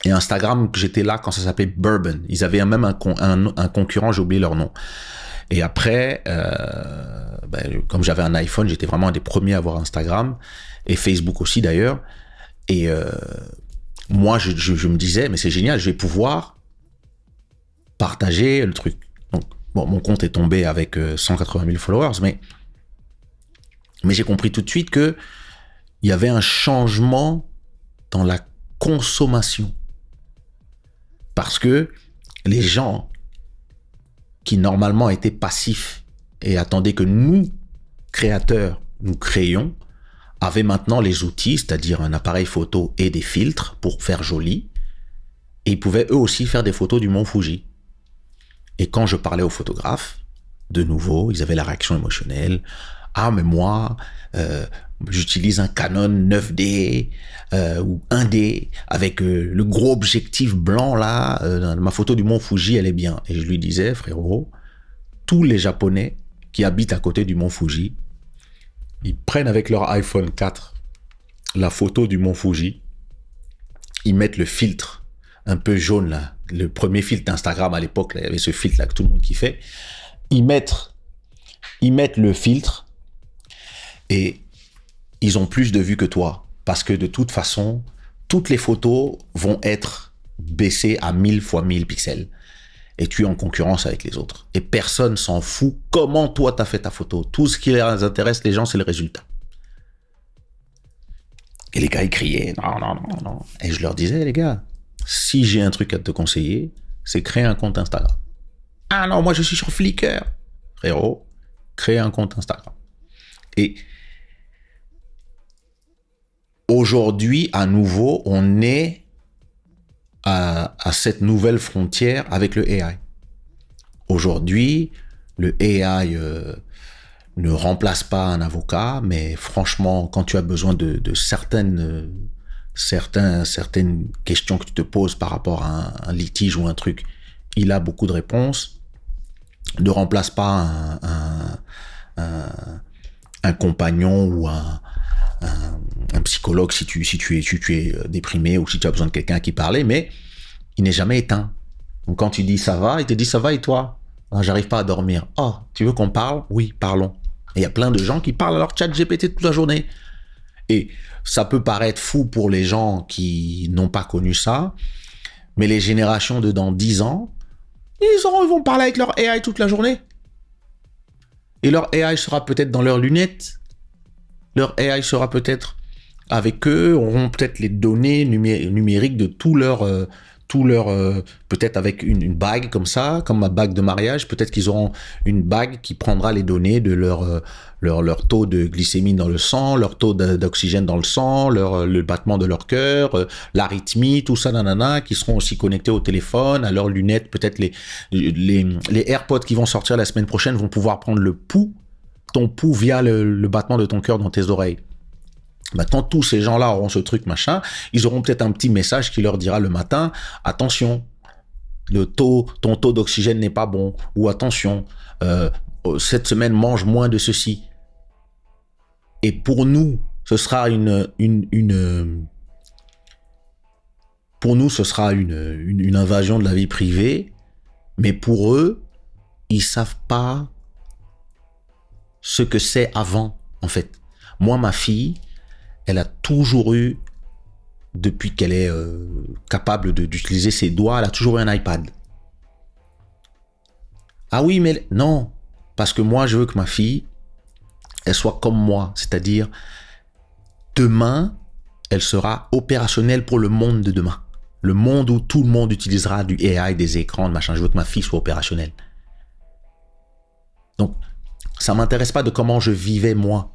Et Instagram, j'étais là quand ça s'appelait Bourbon. Ils avaient même un concurrent, j'ai oublié leur nom. Et après, comme j'avais un iPhone, j'étais vraiment un des premiers à avoir Instagram. Et Facebook aussi d'ailleurs. Et moi, je me disais, mais c'est génial, je vais pouvoir partager le truc. Donc, bon, mon compte est tombé avec 180 000 followers, mais j'ai compris tout de suite que il y avait un changement dans la consommation. Parce que les gens qui normalement étaient passifs et attendaient que nous, créateurs, nous créions, avaient maintenant les outils, c'est-à-dire un appareil photo et des filtres pour faire joli. Et ils pouvaient eux aussi faire des photos du Mont Fuji. Et quand je parlais aux photographes, de nouveau, ils avaient la réaction émotionnelle. Ah, mais moi, j'utilise un Canon 9D ou 1D avec le gros objectif blanc là. Ma photo du mont Fuji, elle est bien. Et je lui disais, frérot, tous les Japonais qui habitent à côté du mont Fuji, ils prennent avec leur iPhone 4 la photo du mont Fuji, ils mettent le filtre un peu jaune là, le premier filtre d'Instagram à l'époque, là, il y avait ce filtre là que tout le monde kiffait. Ils mettent le filtre et ils ont plus de vues que toi parce que de toute façon, toutes les photos vont être baissées à 1000 x 1000 pixels et tu es en concurrence avec les autres. Et personne s'en fout comment toi t'as fait ta photo. Tout ce qui les intéresse les gens, c'est le résultat. Et les gars, ils criaient non, non, non, non. Et je leur disais, les gars, si j'ai un truc à te conseiller, c'est créer un compte Instagram. Ah non, moi je suis sur Flickr. Frérot, créer un compte Instagram. Et aujourd'hui, à nouveau, on est à cette nouvelle frontière avec le AI. Aujourd'hui, le AI ne remplace pas un avocat, mais franchement, quand tu as besoin de certaines questions que tu te poses par rapport à un litige ou un truc, il a beaucoup de réponses. Ne remplace pas un compagnon ou un psychologue si tu es déprimé ou si tu as besoin de quelqu'un qui parle, mais il n'est jamais éteint. Donc quand tu dis ça va, il te dit ça va et toi? Ah, j'arrive pas à dormir. Oh, tu veux qu'on parle? Oui, parlons. Et il y a plein de gens qui parlent à leur chat GPT toute la journée. Et ça peut paraître fou pour les gens qui n'ont pas connu ça, mais les générations de dans 10 ans, ils vont parler avec leur AI toute la journée. Et leur AI sera peut-être dans leurs lunettes. Leur AI sera peut-être avec eux, auront peut-être les données numériques de tout leur peut-être avec une bague comme ça, comme ma bague de mariage, peut-être qu'ils auront une bague qui prendra les données de leur taux de glycémie dans le sang, leur taux d'oxygène dans le sang, le battement de leur cœur, l'arythmie, tout ça, nanana, qui seront aussi connectés au téléphone, à leurs lunettes, peut-être les AirPods qui vont sortir la semaine prochaine vont pouvoir prendre ton pouls via le battement de ton cœur dans tes oreilles. Maintenant, tous ces gens-là auront ce truc, machin. Ils auront peut-être un petit message qui leur dira le matin, attention, ton taux d'oxygène n'est pas bon. Ou attention, cette semaine, mange moins de ceci. Et pour nous, ce sera pour nous, ce sera une invasion de la vie privée. Mais pour eux, ils savent pas ce que c'est avant, en fait. Moi, ma fille, elle a toujours eu, depuis qu'elle est capable d'utiliser ses doigts, elle a toujours eu un iPad. Ah oui, mais non, parce que moi, je veux que ma fille, elle soit comme moi, c'est-à-dire, demain, elle sera opérationnelle pour le monde de demain. Le monde où tout le monde utilisera du AI, des écrans, machin. Je veux que ma fille soit opérationnelle. Donc, ça ne m'intéresse pas de comment je vivais moi.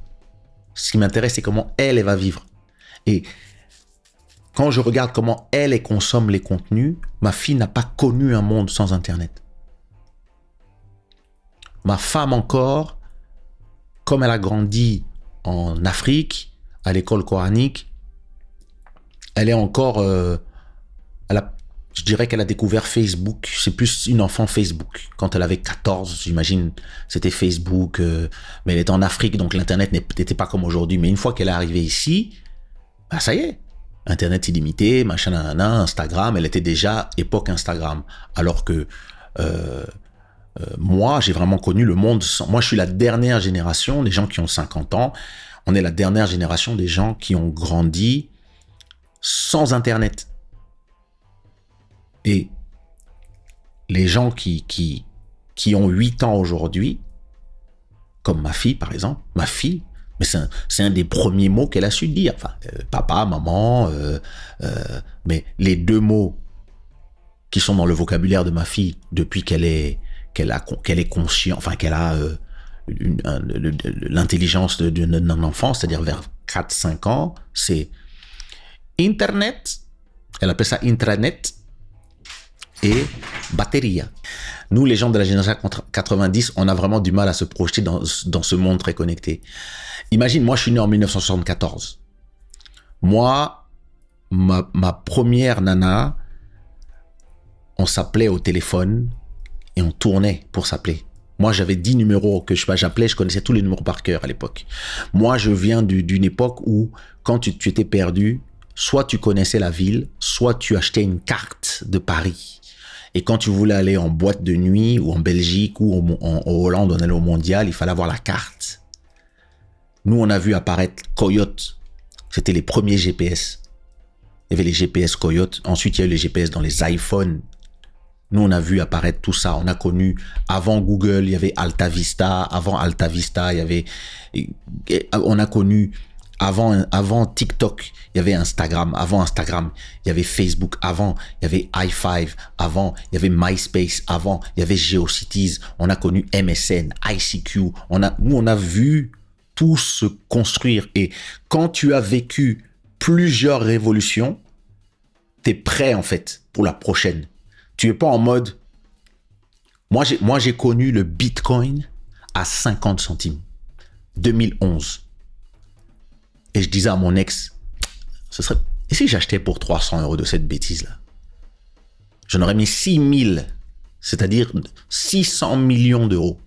Ce qui m'intéresse, c'est comment elle va vivre. Et quand je regarde comment elle consomme les contenus, ma fille n'a pas connu un monde sans Internet. Ma femme encore, comme elle a grandi en Afrique, à l'école coranique, elle est encore... je dirais qu'elle a découvert Facebook. C'est plus une enfant Facebook. Quand elle avait 14, j'imagine, c'était Facebook. Mais elle était en Afrique, donc l'Internet n'était pas comme aujourd'hui. Mais une fois qu'elle est arrivée ici, bah ça y est. Internet illimité, machin, nanana, Instagram. Elle était déjà époque Instagram. Alors que moi, j'ai vraiment connu le monde sans... Moi, je suis la dernière génération des gens qui ont 50 ans. On est la dernière génération des gens qui ont grandi sans Internet. Et les gens qui ont 8 ans aujourd'hui, comme ma fille par exemple, mais c'est un des premiers mots qu'elle a su dire. Enfin, papa, maman, mais les deux mots qui sont dans le vocabulaire de ma fille depuis qu'elle est consciente, enfin qu'elle a l'intelligence d'un enfant, c'est-à-dire vers 4-5 ans, c'est Internet, elle appelle ça intranet, et batteria. Nous, les gens de la génération 90, on a vraiment du mal à se projeter dans ce monde très connecté. Imagine, moi, je suis né en 1974. Moi, ma première nana, on s'appelait au téléphone et on tournait pour s'appeler. Moi, j'avais 10 numéros que j'appelais, je connaissais tous les numéros par cœur à l'époque. Moi, je viens d'une époque où, quand tu étais perdu, soit tu connaissais la ville, soit tu achetais une carte de Paris. Et quand tu voulais aller en boîte de nuit, ou en Belgique, ou en Hollande, on allait au Mondial, il fallait avoir la carte. Nous, on a vu apparaître Coyote. C'était les premiers GPS. Il y avait les GPS Coyote. Ensuite, il y a eu les GPS dans les iPhones. Nous, on a vu apparaître tout ça. On a connu, avant Google, il y avait Alta Vista. Avant Alta Vista, il y avait... On a connu... Avant TikTok, il y avait Instagram. Avant Instagram, il y avait Facebook. Avant, il y avait i5. Avant, il y avait MySpace. Avant, il y avait GeoCities. On a connu MSN, ICQ. Nous, on a vu tout se construire. Et quand tu as vécu plusieurs révolutions, t'es prêt, en fait, pour la prochaine. Tu es pas en mode... Moi, j'ai connu le Bitcoin à 50 centimes. 2011. Et je disais à mon ex, et si j'achetais pour 300 € de cette bêtise-là? J'en aurais mis 6 000, c'est-à-dire 600 millions d'euros.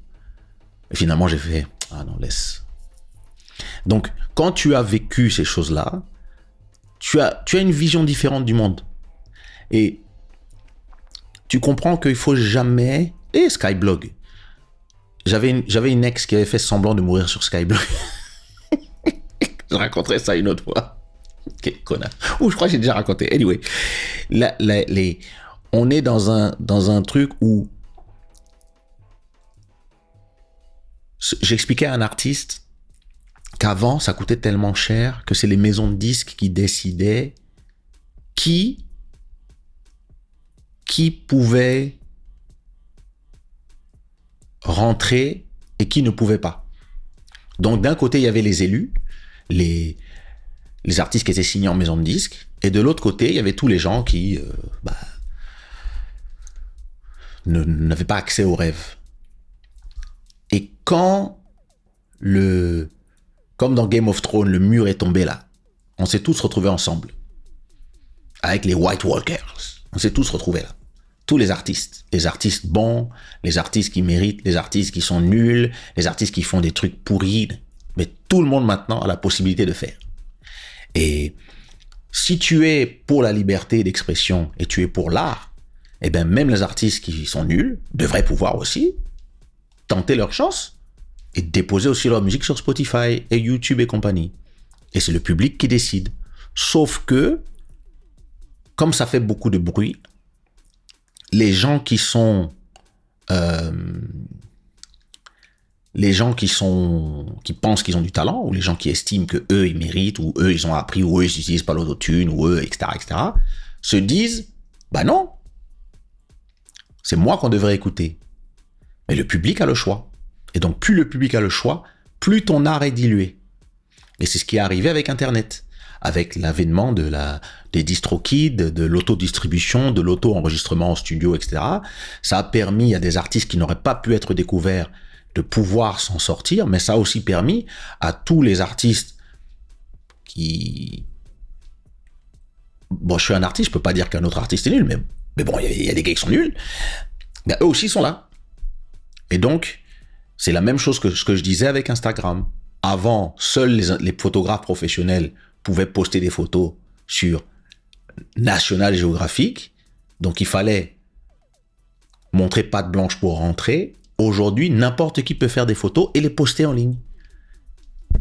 Et finalement, j'ai fait, ah non, laisse. Donc, quand tu as vécu ces choses-là, tu as une vision différente du monde. Et tu comprends qu'il faut jamais... Et Skyblog. J'avais une ex qui avait fait semblant de mourir sur Skyblog. Je raconterai ça une autre fois. Quel connard. Ou je crois que j'ai déjà raconté. Anyway, on est dans un truc où j'expliquais à un artiste qu'avant, ça coûtait tellement cher que c'est les maisons de disques qui décidaient qui pouvait rentrer et qui ne pouvait pas. Donc, d'un côté, il y avait les élus, les artistes qui étaient signés en maison de disques, et de l'autre côté, il y avait tous les gens qui n'avaient pas accès aux rêves. Et quand comme dans Game of Thrones, le mur est tombé là, on s'est tous retrouvés ensemble, avec les White Walkers, on s'est tous retrouvés là. Tous les artistes bons, les artistes qui méritent, les artistes qui sont nuls, les artistes qui font des trucs pourris, mais tout le monde maintenant a la possibilité de faire. Et si tu es pour la liberté d'expression et tu es pour l'art, eh bien même les artistes qui sont nuls devraient pouvoir aussi tenter leur chance et déposer aussi leur musique sur Spotify et YouTube et compagnie. Et c'est le public qui décide. Sauf que, comme ça fait beaucoup de bruit, les gens qui pensent qu'ils ont du talent, ou les gens qui estiment que eux ils méritent, ou eux ils ont appris, ou eux ils n'utilisent pas l'autotune, ou eux, etc., se disent, bah non, c'est moi qu'on devrait écouter. Mais le public a le choix. Et donc, plus le public a le choix, plus ton art est dilué. Et c'est ce qui est arrivé avec Internet. Avec l'avènement des DistroKid, de l'autodistribution, de l'auto-enregistrement en studio, etc. Ça a permis à des artistes qui n'auraient pas pu être découverts de pouvoir s'en sortir, mais ça a aussi permis à tous les artistes qui... Bon, je suis un artiste, je peux pas dire qu'un autre artiste est nul, mais bon, il y a des gars qui sont nuls. Mais eux aussi sont là. Et donc, c'est la même chose que ce que je disais avec Instagram. Avant, seuls les photographes professionnels pouvaient poster des photos sur National Geographic. Donc, il fallait montrer patte blanche pour rentrer. Aujourd'hui, n'importe qui peut faire des photos et les poster en ligne.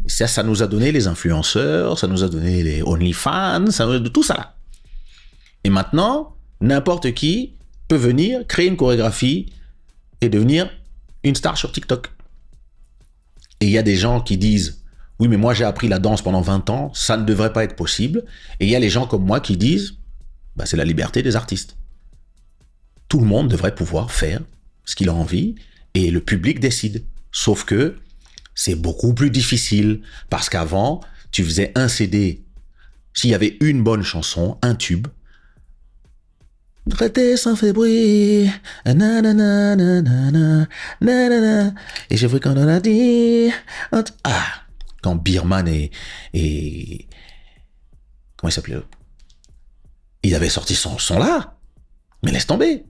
Ça nous a donné les influenceurs, ça nous a donné les OnlyFans, ça nous a donné tout ça là. Et maintenant, n'importe qui peut venir créer une chorégraphie et devenir une star sur TikTok. Et il y a des gens qui disent « Oui, mais moi j'ai appris la danse pendant 20 ans, ça ne devrait pas être possible. » Et il y a les gens comme moi qui disent « C'est la liberté des artistes. Tout le monde devrait pouvoir faire ce qu'il a envie et le public décide. » Sauf que c'est beaucoup plus difficile parce qu'avant, tu faisais un CD. S'il y avait une bonne chanson, un tube, Traité sans fait bruit. Nanana, nanana, nanana. Et j'ai vu quand on a dit. Ah, quand Birman et comment il s'appelait? Il avait sorti son son là. Mais laisse tomber.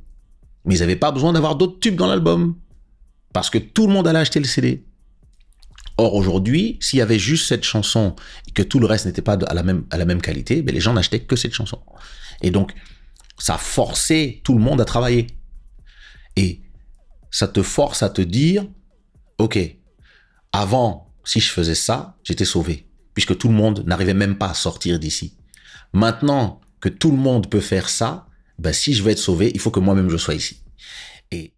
Mais ils n'avaient pas besoin d'avoir d'autres tubes dans l'album. Parce que tout le monde allait acheter le CD. Or, aujourd'hui, s'il y avait juste cette chanson et que tout le reste n'était pas à la même qualité, ben les gens n'achetaient que cette chanson. Et donc, ça forçait tout le monde à travailler. Et ça te force à te dire, OK, avant, si je faisais ça, j'étais sauvé. Puisque tout le monde n'arrivait même pas à sortir d'ici. Maintenant que tout le monde peut faire ça, ben si je veux être sauvé, il faut que moi-même je sois ici. Et